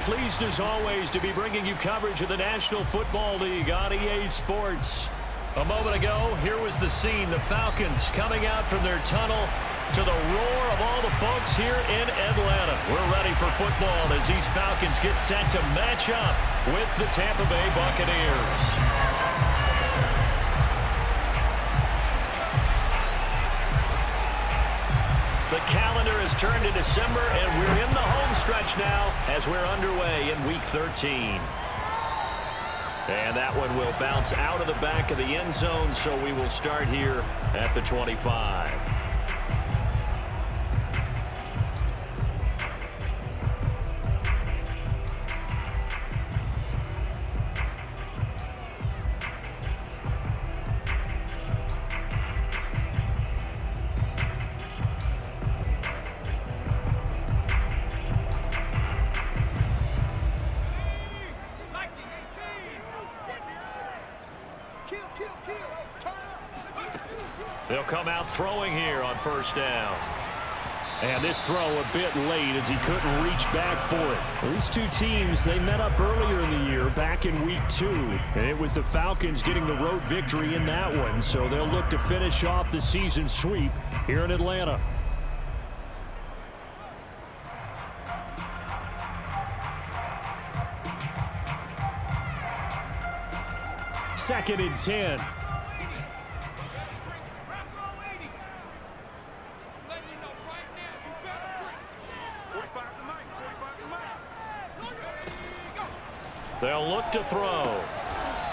pleased as always to be bringing you coverage of the National Football League on EA Sports. A moment ago, here was the scene. The Falcons coming out from their tunnel to the roar of all the folks here in Atlanta. We're ready for football as these Falcons get set to match up with the Tampa Bay Buccaneers. The calendar has turned to December, and we're in the home stretch now as we're underway in Week 13. And that one will bounce out of the back of the end zone, so we will start here at the 25. They'll come out throwing here on first down. And this throw a bit late as he couldn't reach back for it. These two teams, they met up earlier in the year back in Week 2. And it was the Falcons getting the road victory in that one. So they'll look to finish off the season sweep here in Atlanta. Second and 10. They'll look to throw.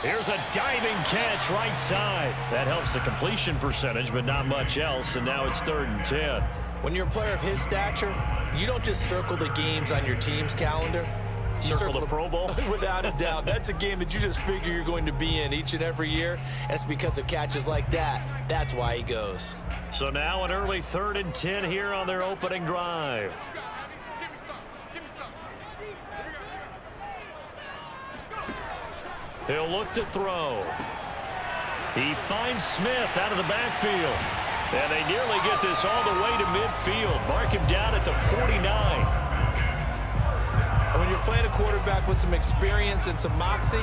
Here's a diving catch right side. That helps the completion percentage, but not much else, and now it's 3rd and 10. When you're a player of his stature, you don't just circle the games on your team's calendar. You circle the Pro Bowl? Without a doubt. That's a game that you just figure you're going to be in each and every year, and it's because of catches like that. That's why he goes. So now an early 3rd and 10 here on their opening drive. He'll look to throw. He finds Smith out of the backfield. And they nearly get this all the way to midfield. Mark him down at the 49. And when you're playing a quarterback with some experience and some moxie,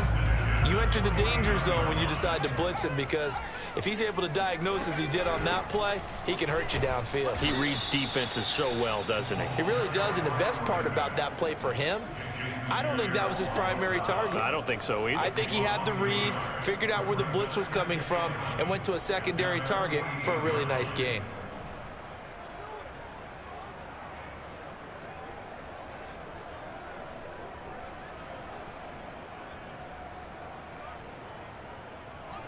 you enter the danger zone when you decide to blitz him, because if he's able to diagnose as he did on that play, he can hurt you downfield. He reads defenses so well, doesn't he? He really does, and the best part about that play for him, I don't think that was his primary target. I don't think so either. I think he had the read, figured out where the blitz was coming from, and went to a secondary target for a really nice gain.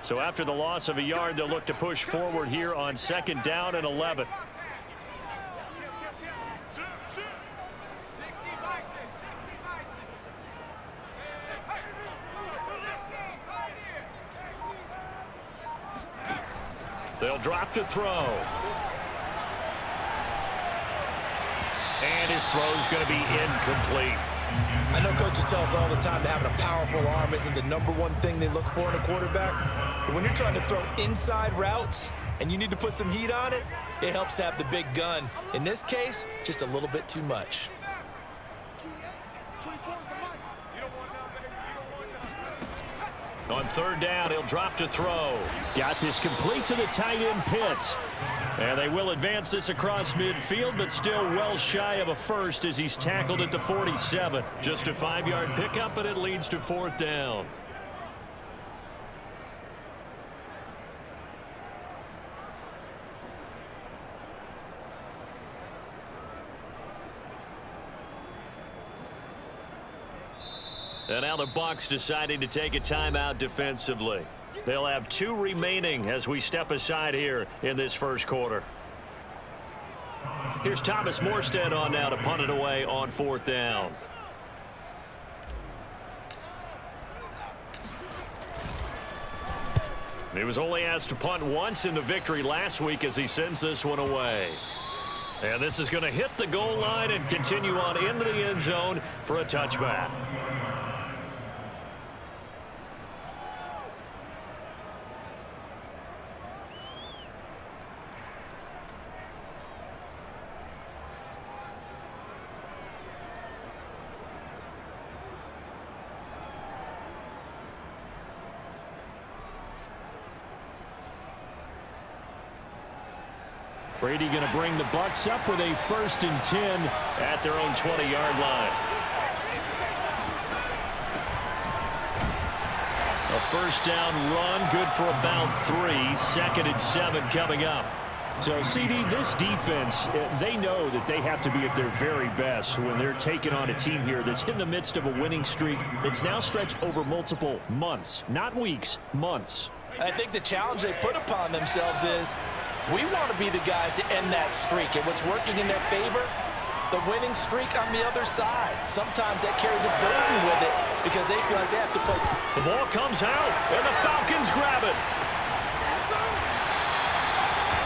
So after the loss of a yard, they'll look to push forward here on 2nd down and 11. They'll drop to throw. And his throw's going to be incomplete. I know coaches tell us all the time that having a powerful arm isn't the #1 thing they look for in a quarterback. But when you're trying to throw inside routes and you need to put some heat on it, it helps to have the big gun. In this case, just a little bit too much. On 3rd down, he'll drop to throw. Got this complete to the tight end Pitts. And they will advance this across midfield, but still well shy of a first as he's tackled at the 47. Just a 5-yard pickup, and it leads to 4th down. And now the Bucs deciding to take a timeout defensively. They'll have 2 remaining as we step aside here in this first quarter. Here's Thomas Morstead on now to punt it away on 4th down. He was only asked to punt once in the victory last week as he sends this one away. And this is going to hit the goal line and continue on into the end zone for a touchback. Brady going to bring the Bucs up with a 1st and 10 at their own 20-yard line. A first down run, good for about 3. 2nd and 7 coming up. So, CD, this defense, they know that they have to be at their very best when they're taking on a team here that's in the midst of a winning streak that's now stretched over multiple months, not weeks, months. I think the challenge they put upon themselves is we want to be the guys to end that streak. And what's working in their favor? The winning streak on the other side. Sometimes that carries a burden with it because they feel like they have to play. The ball comes out, and the Falcons grab it.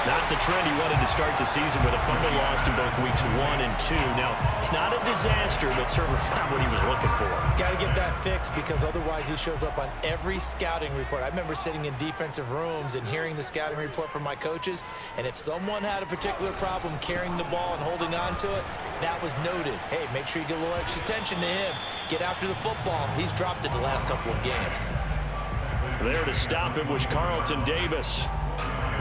Not the trend he wanted to start the season with a fumble lost in both weeks 1 and 2. Now, it's not a disaster, but certainly not what he was looking for. Got to get that fixed because otherwise he shows up on every scouting report. I remember sitting in defensive rooms and hearing the scouting report from my coaches, and if someone had a particular problem carrying the ball and holding on to it, that was noted. Hey, make sure you get a little extra attention to him. Get after the football. He's dropped it the last couple of games. There to stop him was Carlton Davis.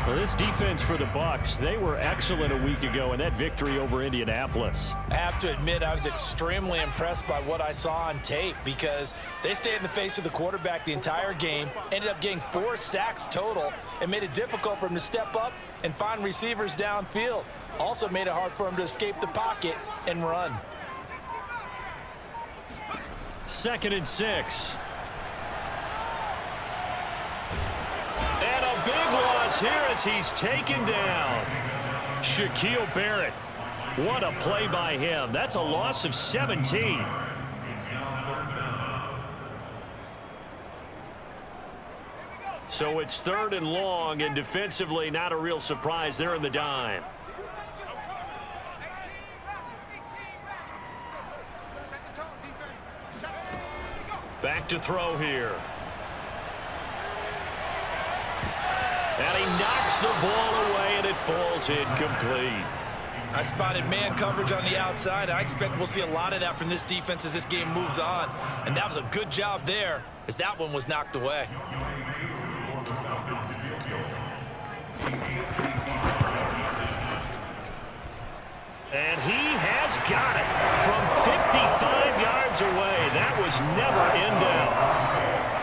Well, this defense for the Bucs, they were excellent a week ago in that victory over Indianapolis. I have to admit, I was extremely impressed by what I saw on tape because they stayed in the face of the quarterback the entire game, ended up getting 4 sacks total, and made it difficult for him to step up and find receivers downfield. Also made it hard for him to escape the pocket and run. 2nd and 6. And a big loss here as he's taken down. Shaquille Barrett. What a play by him. That's a loss of 17. So it's 3rd and long, and defensively not a real surprise. They're in the dime. Back to throw here. And he knocks the ball away, and it falls incomplete. I spotted man coverage on the outside. I expect we'll see a lot of that from this defense as this game moves on. And that was a good job there as that one was knocked away. And he has got it from 55 yards away. That was never in doubt.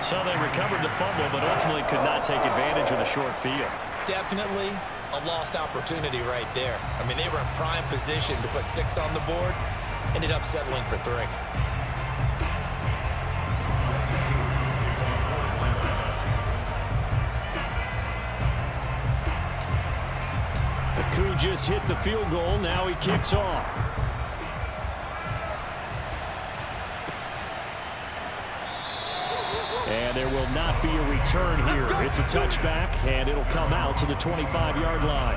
So they recovered the fumble, but ultimately could not take advantage of the short field. Definitely a lost opportunity right there. I mean, they were in prime position to put 6 on the board, ended up settling for 3. The Coup just hit the field goal. Now he kicks off. And there will not be a return here. It's a touchback, and it'll come out to the 25-yard line.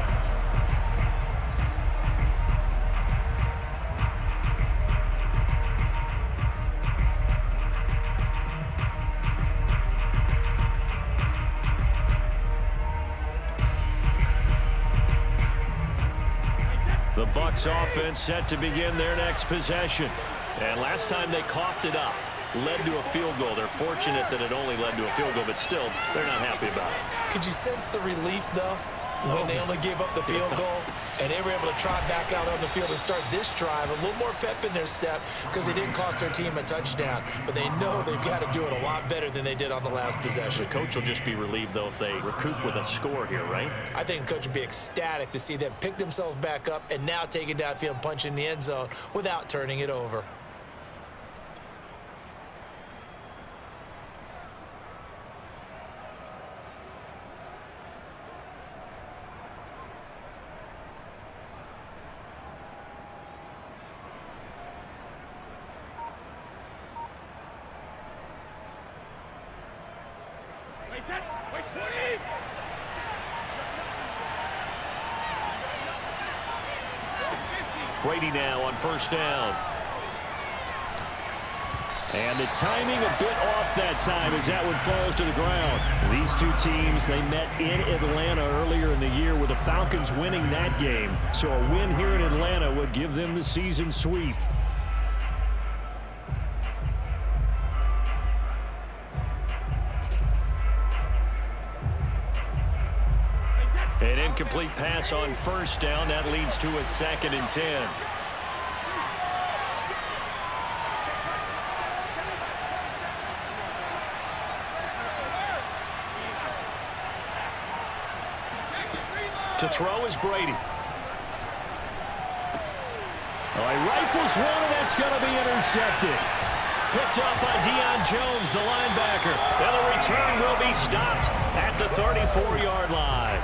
The Bucs offense set to begin their next possession. And last time they coughed it up, led to a field goal. They're fortunate that it only led to a field goal, but still, they're not happy about it. Could you sense the relief, though, when they only gave up the field goal and they were able to trot back out on the field and start this drive a little more pep in their step because they didn't cost their team a touchdown, but they know they've got to do it a lot better than they did on the last possession. The coach will just be relieved, though, if they recoup with a score here, right? I think the coach would be ecstatic to see them pick themselves back up and now take it downfield and punch in the end zone without turning it over. Brady now on first down. And the timing a bit off that time as that one falls to the ground. These two teams, they met in Atlanta earlier in the year with the Falcons winning that game. So a win here in Atlanta would give them the season sweep. An incomplete pass on first down. That leads to a 2nd and 10. To throw is Brady. Oh, he rifles one, and that's going to be intercepted. Picked up by Deion Jones, the linebacker. And the return will be stopped at the 34-yard line.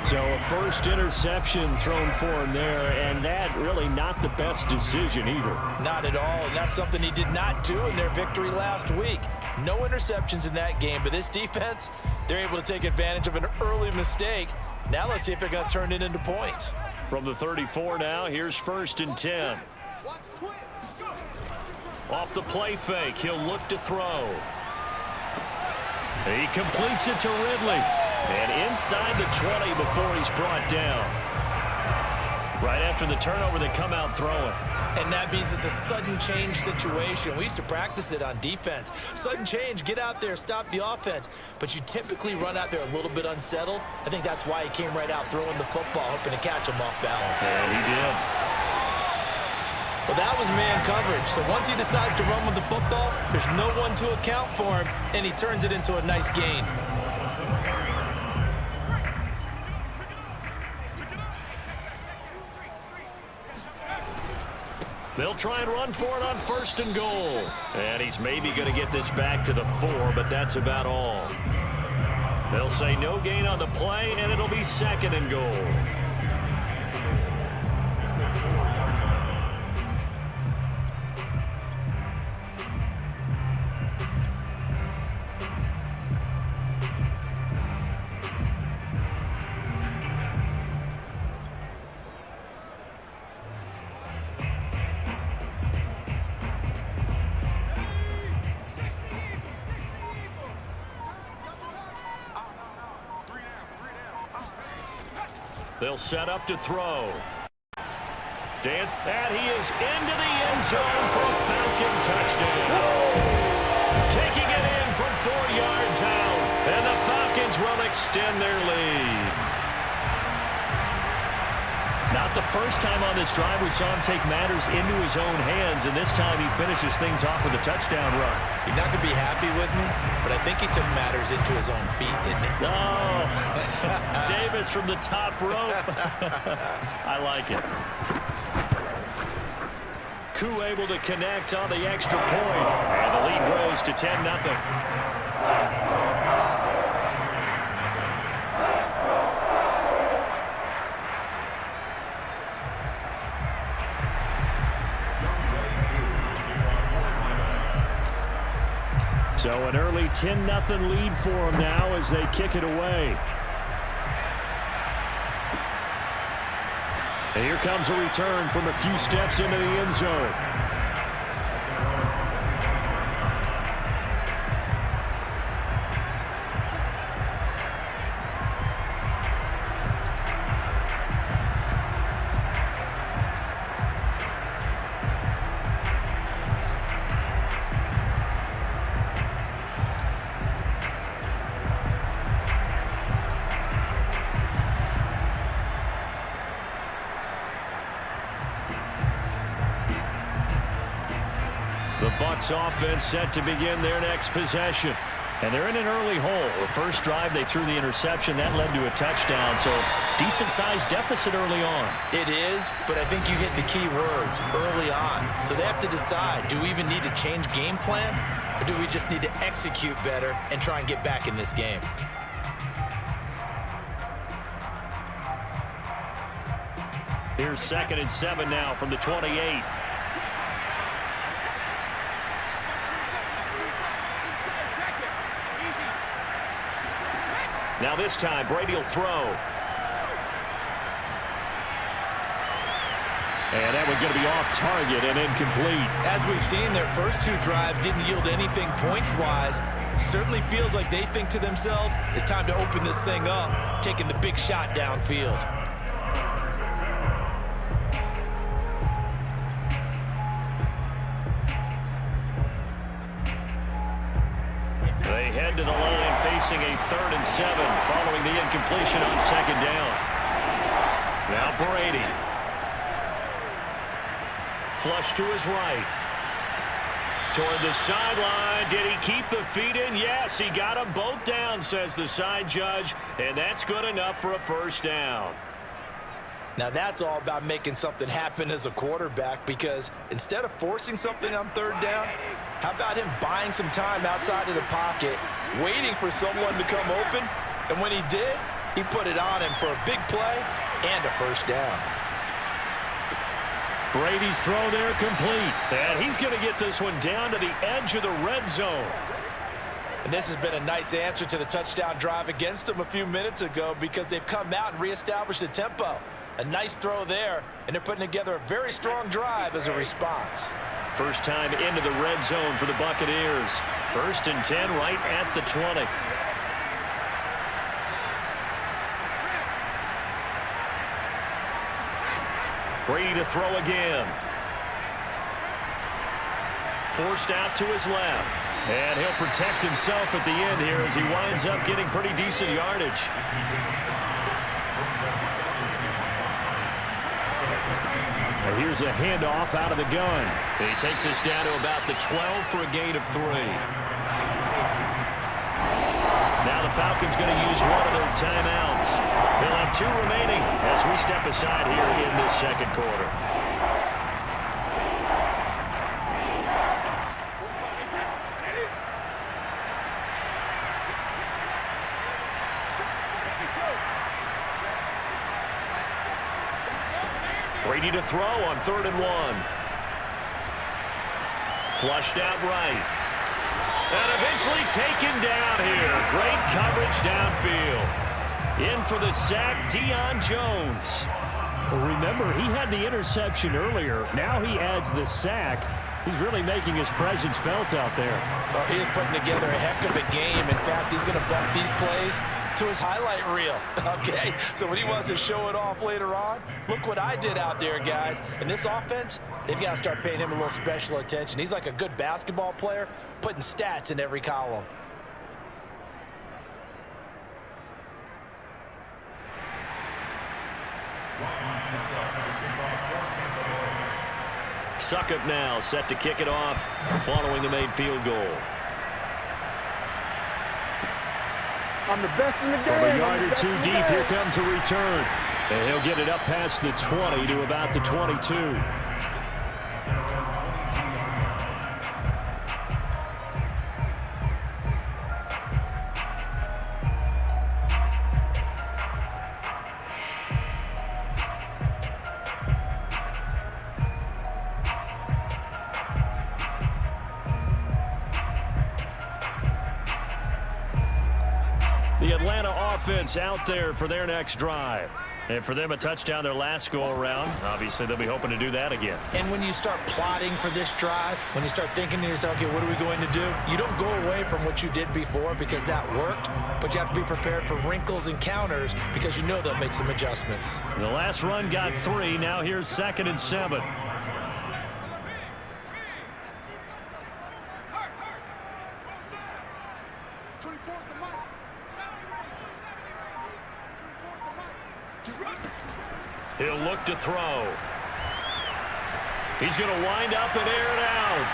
So a first interception thrown for him there, and that really not the best decision either. Not at all, and that's something he did not do in their victory last week. No interceptions in that game, but this defense, they're able to take advantage of an early mistake. Now let's see if they're going to turn it into points. From the 34 now, here's 1st and 10. Off the play fake, he'll look to throw. He completes it to Ridley. And inside the 20 before he's brought down. Right after the turnover, they come out throwing. And that means it's a sudden change situation. We used to practice it on defense. Sudden change, get out there, stop the offense. But you typically run out there a little bit unsettled. I think that's why he came right out throwing the football, hoping to catch him off balance. And he did. Well, that was man coverage. So once he decides to run with the football, there's no one to account for him, and he turns it into a nice gain. They'll try and run for it on 1st and goal. And he's maybe going to get this back to the 4, but that's about all. They'll say no gain on the play, and it'll be 2nd and goal. They'll set up to throw. Dance, and he is into the end zone for a Falcon touchdown. Taking it in from 4 yards out, and the Falcons will extend their lead. Not the first time on this drive we saw him take matters into his own hands, and this time he finishes things off with a touchdown run. You're not going to be happy with me, but I think he took matters into his own feet, didn't he? No. Davis from the top rope. I like it. Koo able to connect on the extra point, and the lead grows to 10-0. So an early 10-0 lead for them now as they kick it away. And here comes a return from a few steps into the end zone. The Bucs offense set to begin their next possession. And they're in an early hole. The first drive, they threw the interception. That led to a touchdown. So decent-sized deficit early on. It is, but I think you hit the key words, early on. So they have to decide, do we even need to change game plan? Or do we just need to execute better and try and get back in this game? Here's 2nd and 7 now from the 28. Now this time, Brady will throw. And that one's going to be off target and incomplete. As we've seen, their first 2 drives didn't yield anything points-wise. Certainly feels like they think to themselves, it's time to open this thing up, taking the big shot downfield. They head to the line facing a 3rd and 7 following the incompletion on 2nd down. Now Brady. Flush to his right. Toward the sideline. Did he keep the feet in? Yes, he got them both down, says the side judge, and that's good enough for a 1st down. Now that's all about making something happen as a quarterback, because instead of forcing something on 3rd down, how about him buying some time outside of the pocket, waiting for someone to come open, and when he did, he put it on him for a big play and a 1st down. Brady's throw there complete, and he's going to get this one down to the edge of the red zone. And this has been a nice answer to the touchdown drive against them a few minutes ago, because they've come out and reestablished the tempo. A nice throw there, and they're putting together a very strong drive as a response. First time into the red zone for the Buccaneers. 1st and 10 right at the 20. Brady to throw again. Forced out to his left. And he'll protect himself at the end here as he winds up getting pretty decent yardage. And here's a handoff out of the gun. He takes us down to about the 12 for a gain of 3. Now the Falcons going to use one of their timeouts. They'll have 2 remaining as we step aside here in this 2nd quarter. Brady to throw on 3rd and 1. Flushed out right. And eventually taken down here. Great coverage downfield. In for the sack, Deion Jones. Well, remember, he had the interception earlier. Now he adds the sack. He's really making his presence felt out there. Well, he is putting together a heck of a game. In fact, he's going to bump these plays to his highlight reel. Okay, so when he wants to show it off later on, look what I did out there, guys. And this offense, they've got to start paying him a little special attention. He's like a good basketball player, putting stats in every column. Succop now set to kick it off following the made field goal. I'm the best in the game. From a yard or 2 deep, here comes a return. And he'll get it up past the 20 to about the 22. The Atlanta offense out there for their next drive. And for them, a touchdown their last go-around. Obviously, they'll be hoping to do that again. And when you start plotting for this drive, when you start thinking to yourself, okay, what are we going to do? You don't go away from what you did before because that worked, but you have to be prepared for wrinkles and counters because you know they'll make some adjustments. The last run got 3. Now here's 2nd and 7. He'll look to throw. He's going to wind up and air it out.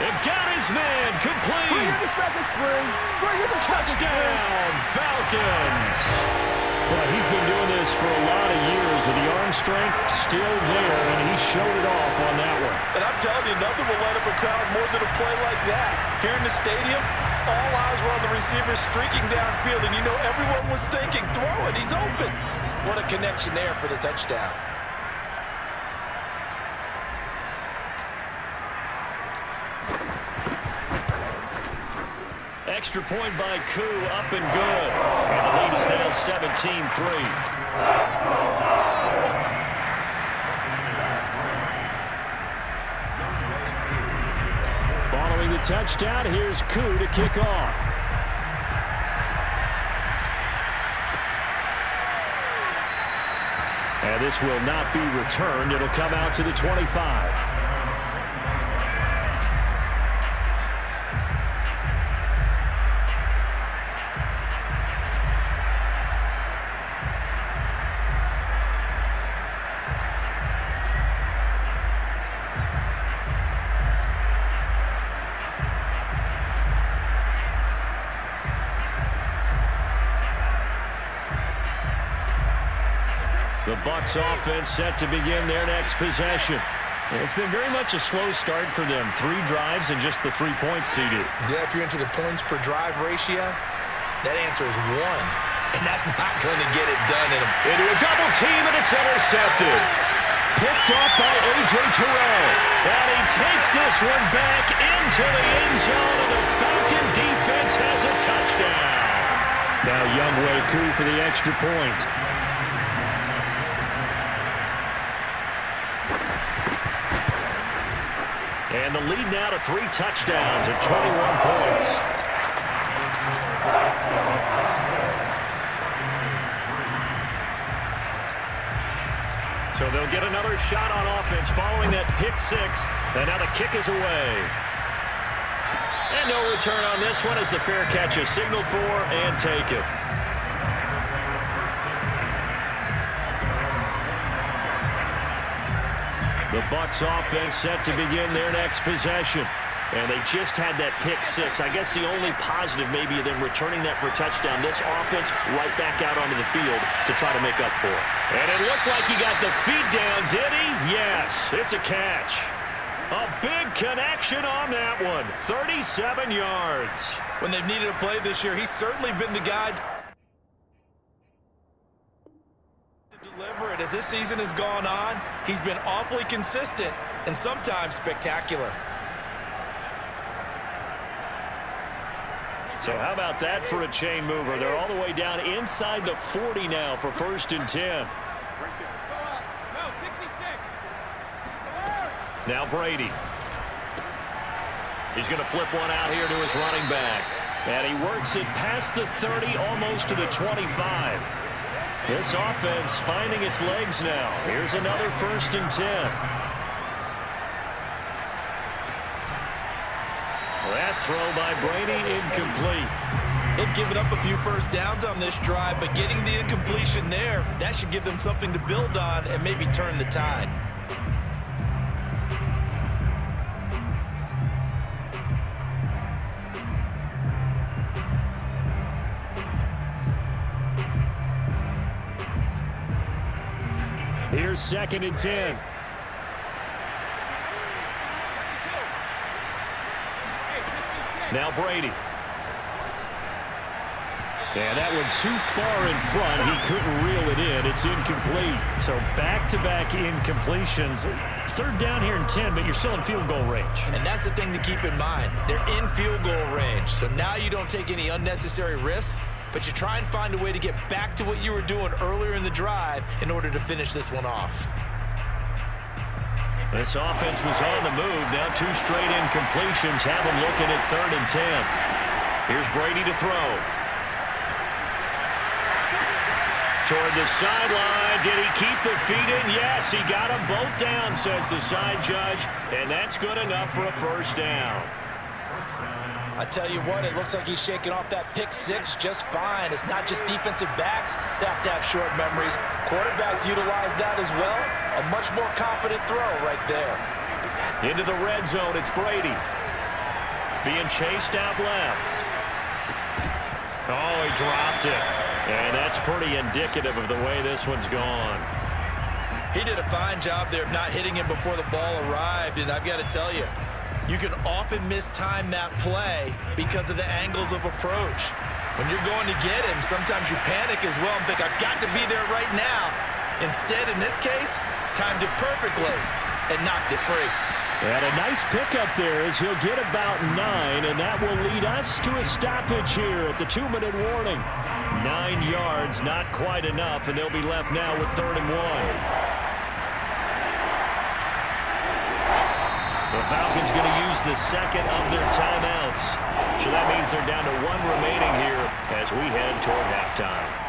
And got his man complete. Touchdown, Falcons. Well, he's been doing this for a lot of years, and the arm strength still there, and he showed it off on that one. And I'm telling you, nothing will light up a crowd more than a play like that. Here in the stadium, all eyes were on the receiver streaking downfield, and you know everyone was thinking, throw it, he's open. What a connection there for the touchdown. Extra point by Koo, up and good. And the lead is now 17-3. Following the touchdown, here's Koo to kick off. And this will not be returned. It'll come out to the 25. The Bucs offense set to begin their next possession. It's been very much a slow start for them. 3 drives and just the 3 points seeded. Yeah, if you're into the points per drive ratio, that answer is 1. And that's not going to get it done in Into a double team, and it's intercepted. Picked off by A.J. Terrell. And he takes this one back into the end zone, and the Falcon defense has a touchdown. Now Youngway coup for the extra point. And the lead now to 3 touchdowns at 21 points. So they'll get another shot on offense following that pick 6. And now the kick is away. And no return on this one as the fair catch is signaled for and taken. The Bucs offense set to begin their next possession. And they just had that pick 6. I guess the only positive maybe of them returning that for a touchdown. This offense right back out onto the field to try to make up for it. And it looked like he got the feet down, did he? Yes, it's a catch. A big connection on that one. 37 yards. When they've needed a play this year, he's certainly been the guy to deliver it. As this season has gone on, he's been awfully consistent and sometimes spectacular. So how about that for a chain mover? They're all the way down inside the 40 now for 1st and 10. Now Brady. He's going to flip one out here to his running back. And he works it past the 30, almost to the 25. This offense finding its legs now. Here's another 1st and 10. That throw by Brady incomplete. They've given up a few first downs on this drive, but getting the incompletion there, that should give them something to build on and maybe turn the tide. Here's 2nd and 10. Now Brady. Yeah, that one too far in front. He couldn't reel it in. It's incomplete. So back-to-back incompletions. 3rd down here and 10, but you're still in field goal range. And that's the thing to keep in mind. They're in field goal range. So now you don't take any unnecessary risks, but you try and find a way to get back to what you were doing earlier in the drive in order to finish this one off. This offense was on the move. Now 2 straight incompletions have them looking at 3rd and 10. Here's Brady to throw. Toward the sideline. Did he keep the feet in? Yes, he got them both down, says the side judge. And that's good enough for a 1st down. I tell you what, it looks like he's shaking off that pick 6 just fine. It's not just defensive backs that have to have short memories. Quarterbacks utilize that as well. A much more confident throw right there. Into the red zone, it's Brady. Being chased out left. Oh, he dropped it. And that's pretty indicative of the way this one's gone. He did a fine job there of not hitting him before the ball arrived. And I've got to tell you, you can often mistime that play because of the angles of approach. When you're going to get him, sometimes you panic as well and think, I've got to be there right now. Instead, in this case, timed it perfectly and knocked it free. And a nice pickup there as he'll get about 9, and that will lead us to a stoppage here at the 2-minute warning. 9 yards, not quite enough, and they'll be left now with 3rd and 1. The Falcons going to use the 2nd of their timeouts. So that means they're down to 1 remaining here as we head toward halftime.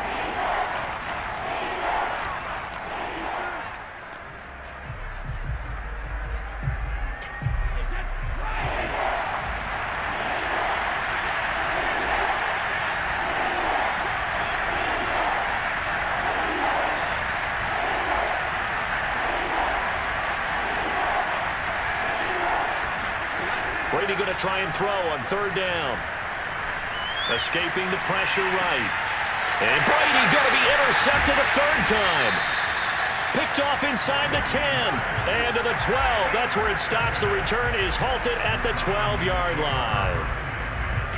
Brady going to try and throw on 3rd down. Escaping the pressure right. And Brady going to be intercepted a 3rd time. Picked off inside the 10. And to the 12. That's where it stops. The return is halted at the 12-yard line.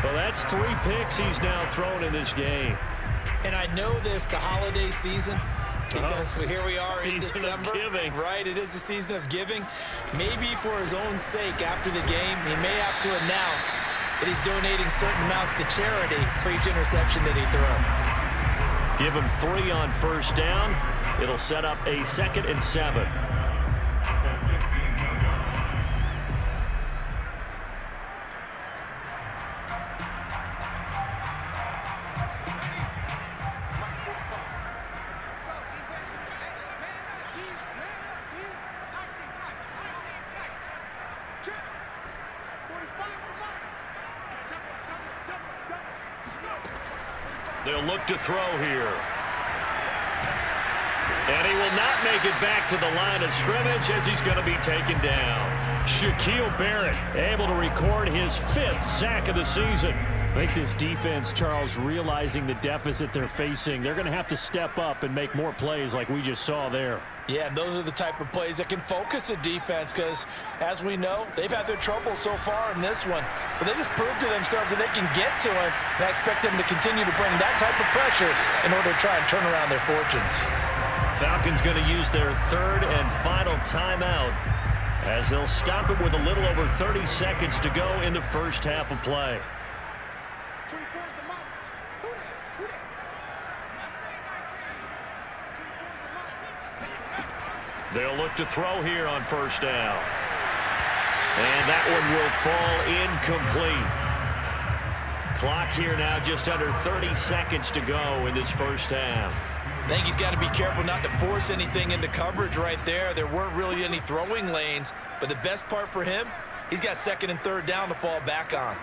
Well, that's 3 picks he's now thrown in this game. And I know this, the holiday season, because here we are in December. Right, it is the season of giving. Maybe for his own sake after the game, he may have to announce that he's donating certain amounts to charity for each interception that he throws. Give him 3 on first down. It'll set up a 2nd and 7. They'll look to throw here. And he will not make it back to the line of scrimmage as he's going to be taken down. Shaquille Barrett able to record his 5th sack of the season. I think this defense, Charles, realizing the deficit they're facing, they're going to have to step up and make more plays like we just saw there. Yeah, and those are the type of plays that can focus a defense because, as we know, they've had their trouble so far in this one. But they just proved to themselves that they can get to it, and I expect them to continue to bring that type of pressure in order to try and turn around their fortunes. Falcons going to use their 3rd and final timeout as they'll stop it with a little over 30 seconds to go in the first half of play. They'll look to throw here on first down. And that one will fall incomplete. Clock here now just under 30 seconds to go in this first half. I think he's got to be careful not to force anything into coverage right there. There weren't really any throwing lanes, but the best part for him, he's got 2nd and 3rd down to fall back on.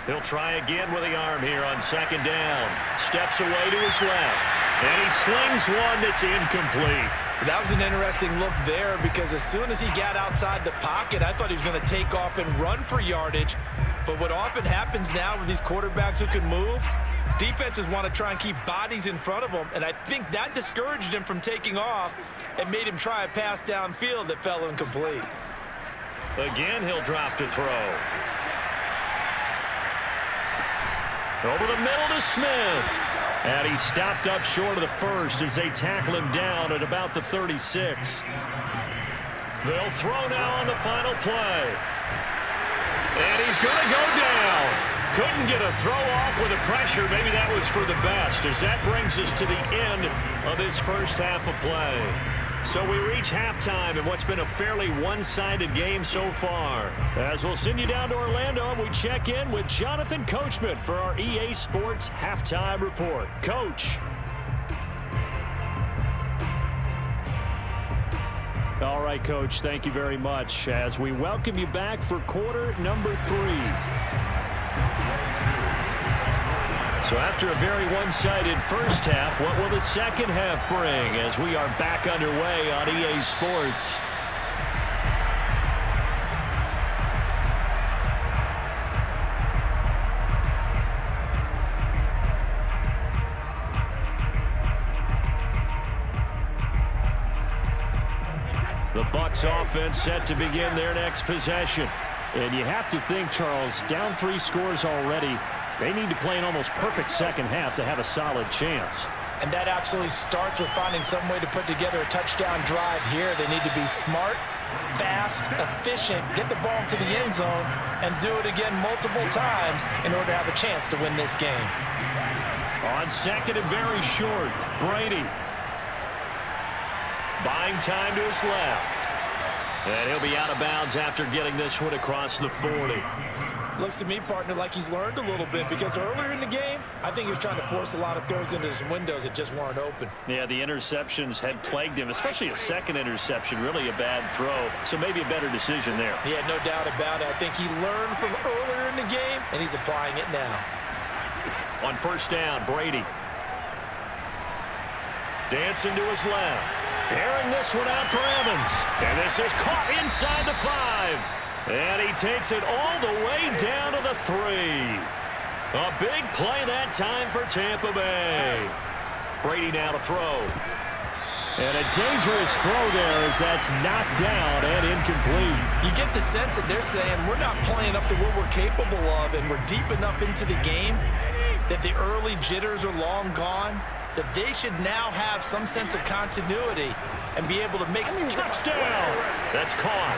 He'll try again with the arm here on 2nd down. Steps away to his left. And he slings one that's incomplete. That was an interesting look there because as soon as he got outside the pocket, I thought he was going to take off and run for yardage. But what often happens now with these quarterbacks who can move, defenses want to try and keep bodies in front of them. And I think that discouraged him from taking off and made him try a pass downfield that fell incomplete. Again, he'll drop to throw. Over the middle to Smith. And he stopped up short of the first as they tackle him down at about the 36. They'll throw now on the final play. And he's going to go down. Couldn't get a throw off with the pressure. Maybe that was for the best as that brings us to the end of this first half of play. So we reach halftime in what's been a fairly one-sided game so far. As we'll send you down to Orlando and we check in with Jonathan Coachman for our EA Sports Halftime Report. Coach. All right, Coach, thank you very much as we welcome you back for quarter number 3. So after a very one-sided first half, what will the second half bring as we are back underway on EA Sports? The Bucs offense set to begin their next possession. And you have to think, Charles, down 3 scores already. They need to play an almost perfect second half to have a solid chance. And that absolutely starts with finding some way to put together a touchdown drive here. They need to be smart, fast, efficient, get the ball to the end zone, and do it again multiple times in order to have a chance to win this game. On 2nd and very short, Brady. Buying time to his left. And he'll be out of bounds after getting this one across the 40. Looks to me, partner, like he's learned a little bit because earlier in the game, I think he was trying to force a lot of throws into some windows that just weren't open. Yeah, the interceptions had plagued him, especially a second interception, really a bad throw. So maybe a better decision there. Yeah, no doubt about it. I think he learned from earlier in the game, and he's applying it now. On first down, Brady. Dancing to his left. Airing this one out for Evans. And this is caught inside the 5. And he takes it all the way down to the 3. A big play that time for Tampa Bay. Brady now to throw. And a dangerous throw there as that's knocked down and incomplete. You get the sense that they're saying we're not playing up to what we're capable of, and we're deep enough into the game that the early jitters are long gone, that they should now have some sense of continuity and be able to make some touchdown. That's caught.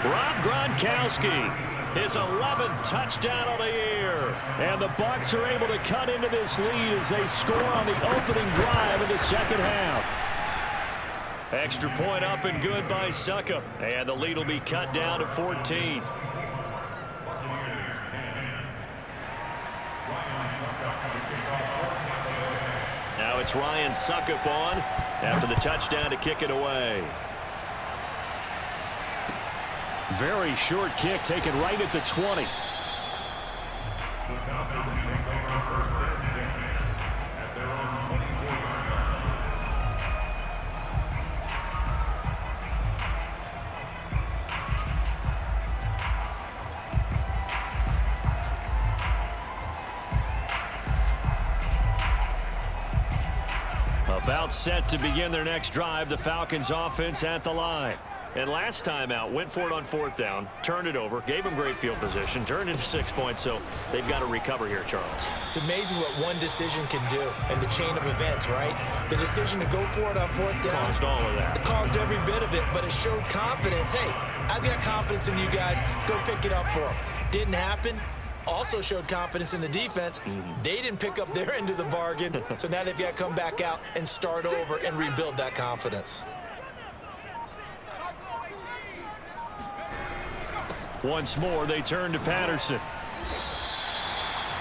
Rob Gronkowski, his 11th touchdown of the year. And the Bucs are able to cut into this lead as they score on the opening drive of the second half. Extra point up and good by Succop. And the lead will be cut down to 14. Now it's Ryan Succop on after the touchdown to kick it away. Very short kick taken right at the 20. About set to begin their next drive, the Falcons offense at the line. And last time out, went for it on fourth down, turned it over, gave them great field position, turned into 6 points, so they've got to recover here, Charles. It's amazing what one decision can do in the chain of events, right? The decision to go for it on fourth down. Caused all of that. It caused every bit of it, but it showed confidence. Hey, I've got confidence in you guys. Go pick it up for them. Didn't happen. Also showed confidence in the defense. They didn't pick up their end of the bargain, so now they've got to come back out and start over and rebuild that confidence. Once more, they turn to Patterson.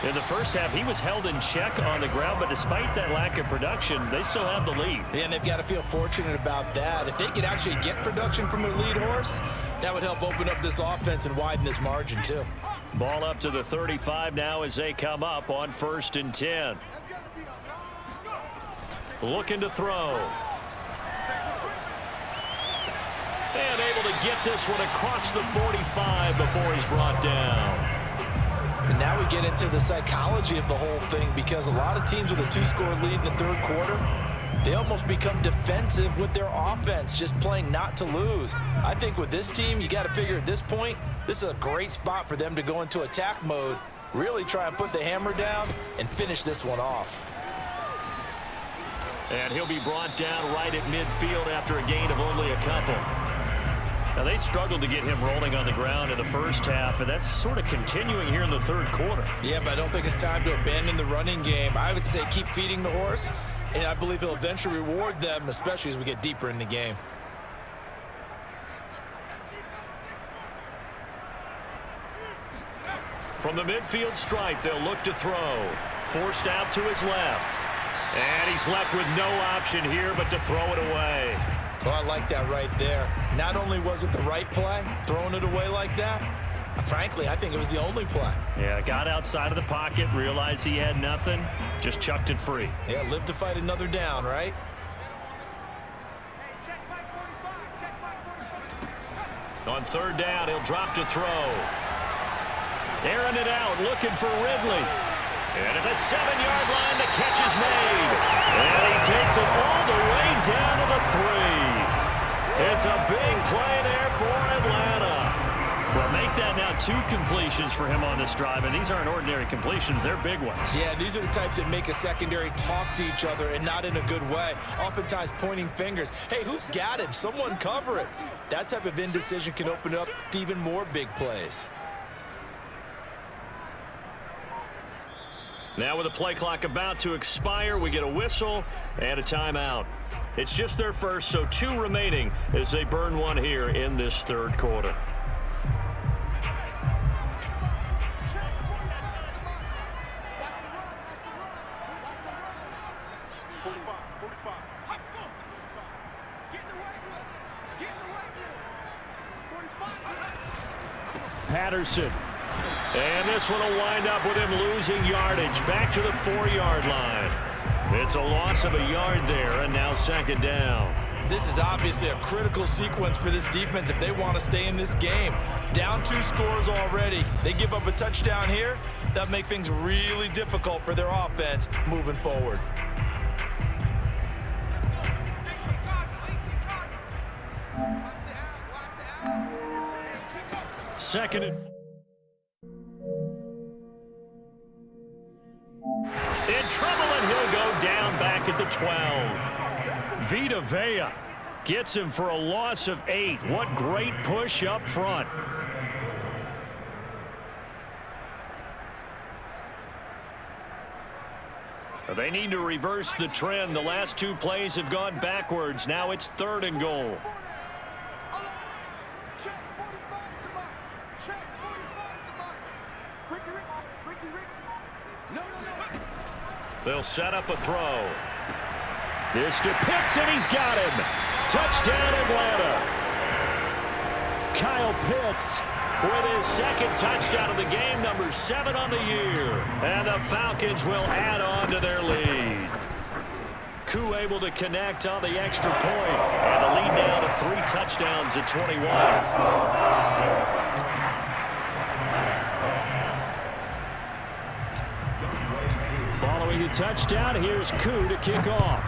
In the first half, he was held in check on the ground, but despite that lack of production, they still have the lead. Yeah, and they've got to feel fortunate about that. If they could actually get production from their lead horse, that would help open up this offense and widen this margin, too. Ball up to the 35 now as they come up on 1st and 10. Looking to throw. And able to get this one across the 45 before he's brought down. And now we get into the psychology of the whole thing, because a lot of teams with a two-score lead in the third quarter, they almost become defensive with their offense, just playing not to lose. I think with this team, you got to figure at this point, this is a great spot for them to go into attack mode, really try and put the hammer down and finish this one off. And he'll be brought down right at midfield after a gain of only a couple. Now, they struggled to get him rolling on the ground in the first half, and that's sort of continuing here in the third quarter. Yeah, but I don't think it's time to abandon the running game. I would say keep feeding the horse, and I believe he'll eventually reward them, especially as we get deeper in the game. From the midfield stripe, they'll look to throw. Forced out to his left. And he's left with no option here but to throw it away. Oh, I like that right there. Not only was it the right play, throwing it away like that, frankly, I think it was the only play. Yeah, got outside of the pocket, realized he had nothing, just chucked it free. Yeah, live to fight another down, right? On third down, he'll drop to throw. Airing it out, looking for Ridley. And at the 7-yard line, the catch is made. And he takes it all the way down to the 3. It's a big play there for Atlanta. Well, make that now 2 completions for him on this drive, and these aren't ordinary completions. They're big ones. Yeah, these are the types that make a secondary talk to each other, and not in a good way. Oftentimes pointing fingers. Hey, who's got it? Someone cover it. That type of indecision can open up to even more big plays. Now with the play clock about to expire, we get a whistle and a timeout. It's just their first, so 2 remaining as they burn one here in this third quarter. Patterson. And this one will wind up with him losing yardage back to the 4-yard line. It's a loss of a yard there, and now second down. This is obviously a critical sequence for this defense if they want to stay in this game. Down 2 scores already. They give up a touchdown here. That'll make things really difficult for their offense moving forward. Second and in trouble, and he'll go down back at the 12. Vita Vea gets him for a loss of 8. What great push up front. They need to reverse the trend. The last 2 plays have gone backwards. Now it's 3rd and goal. They'll set up a throw. This to Pitts, and he's got him. Touchdown, Atlanta. Kyle Pitts with his 2nd touchdown of the game, number 7 on the year. And the Falcons will add on to their lead. Koo able to connect on the extra point. And the lead now to 3 touchdowns at 21. Following the touchdown, here's Koo to kick off.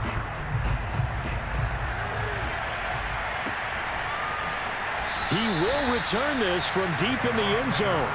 He will return this from deep in the end zone.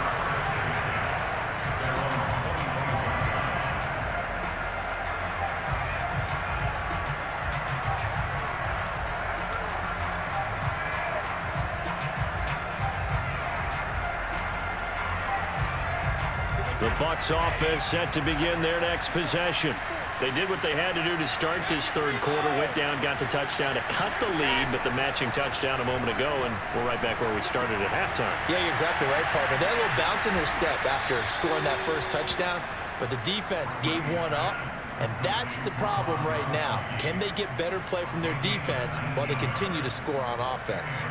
The Bucs offense set to begin their next possession. They did what they had to do to start this 3rd quarter. Went down, got the touchdown to cut the lead, but the matching touchdown a moment ago, and we're right back where we started at halftime. Yeah, you're exactly right, partner. They had a little bounce in their step after scoring that first touchdown, but the defense gave one up, and that's the problem right now. Can they get better play from their defense while they continue to score on offense?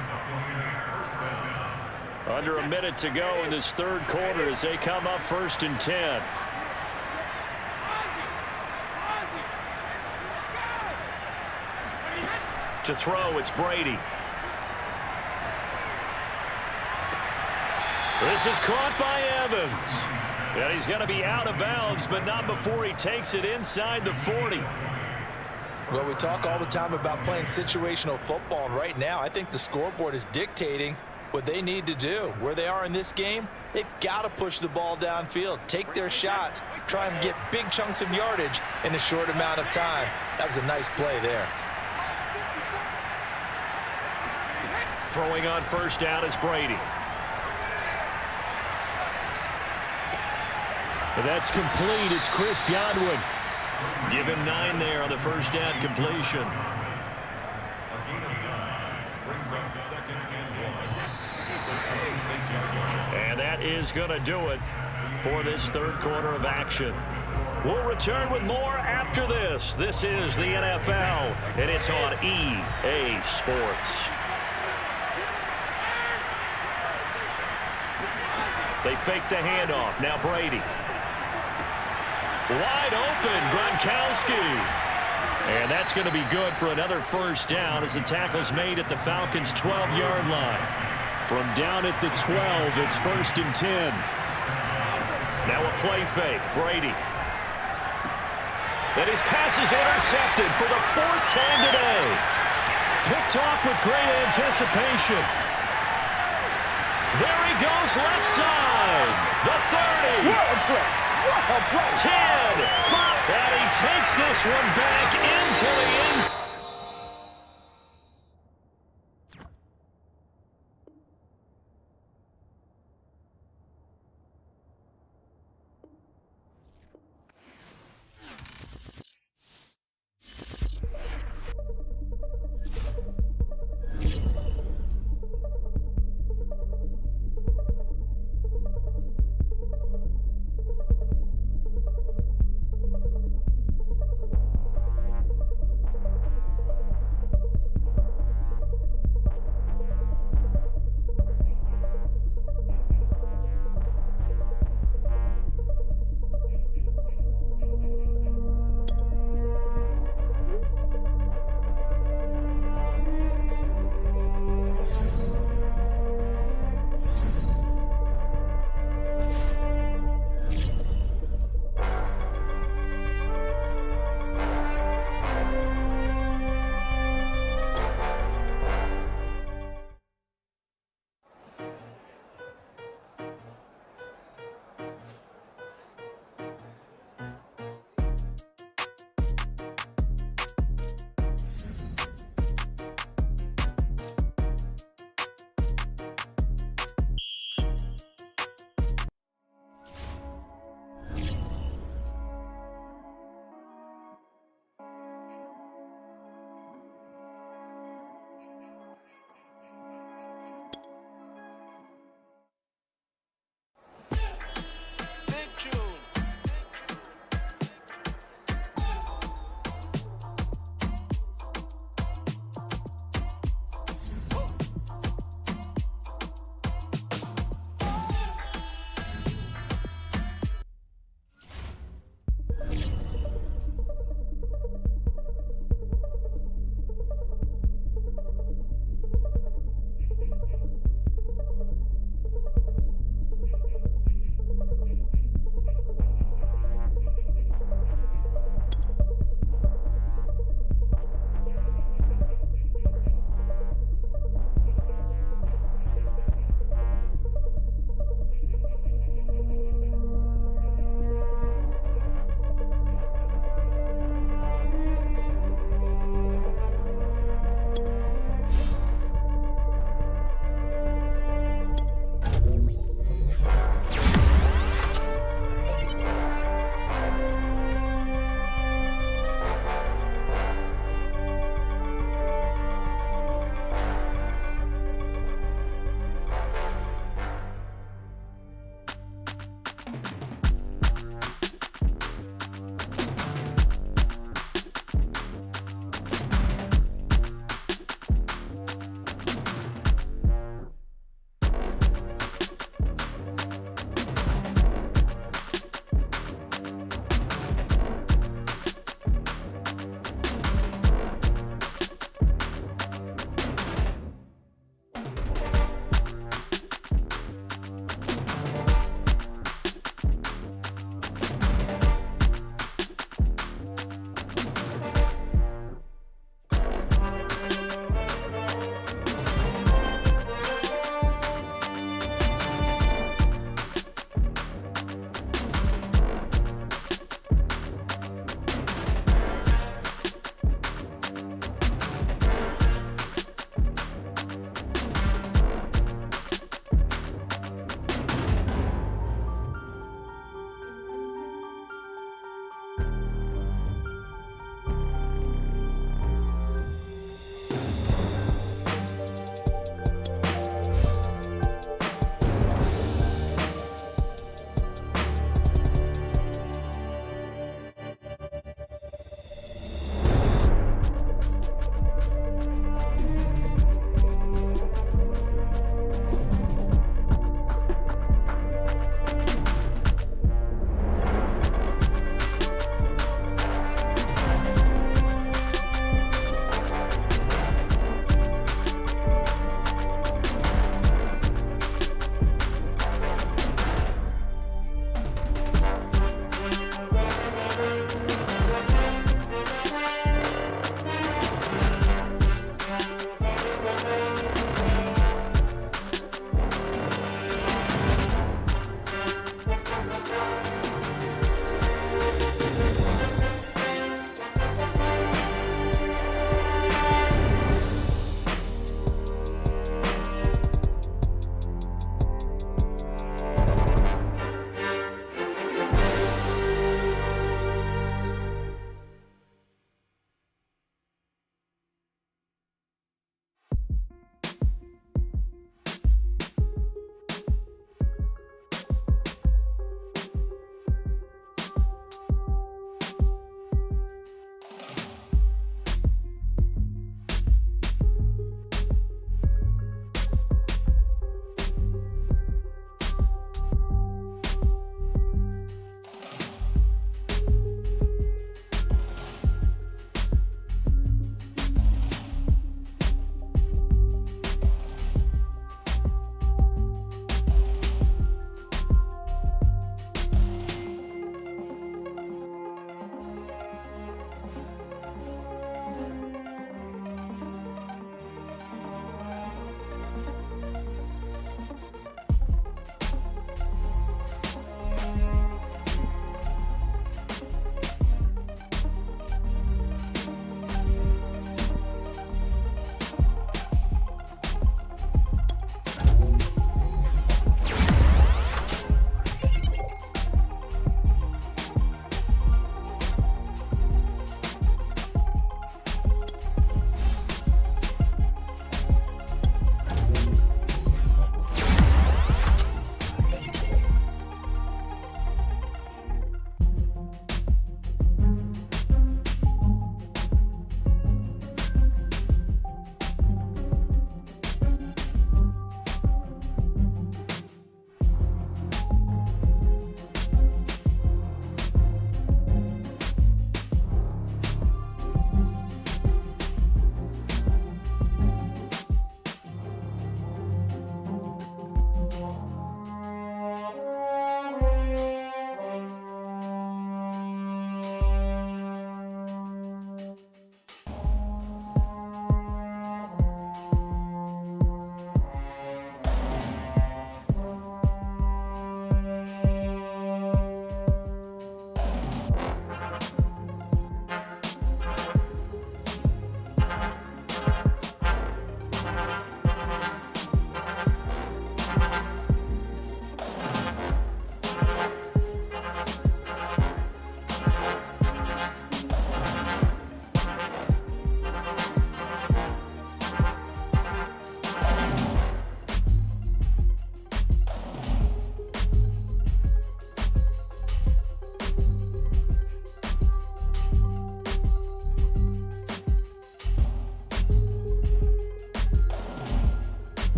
Under a minute to go in this 3rd quarter as they come up 1st and 10. To throw, it's Brady. This is caught by Evans. And he's going to be out of bounds, but not before he takes it inside the 40. Well, we talk all the time about playing situational football, and right now I think the scoreboard is dictating what they need to do. Where they are in this game, they've got to push the ball downfield, take their shots, try and get big chunks of yardage in a short amount of time. That was a nice play there. Throwing on 1st down is Brady. And that's complete. It's Chris Godwin. Give him 9 there on the 1st down completion. And that is going to do it for this 3rd quarter of action. We'll return with more after this. This is the NFL, and it's on EA Sports. They fake the handoff. Now Brady. Wide open, Gronkowski. And that's going to be good for another 1st down as the tackle's made at the Falcons' 12-yard line. From down at the 12, it's 1st and 10. Now a play fake. Brady. And his pass is intercepted for the 4th time today. Picked off with great anticipation. There he goes, left side. The 30. What a play. What a play. 10. 5. And he takes this one back into the end zone.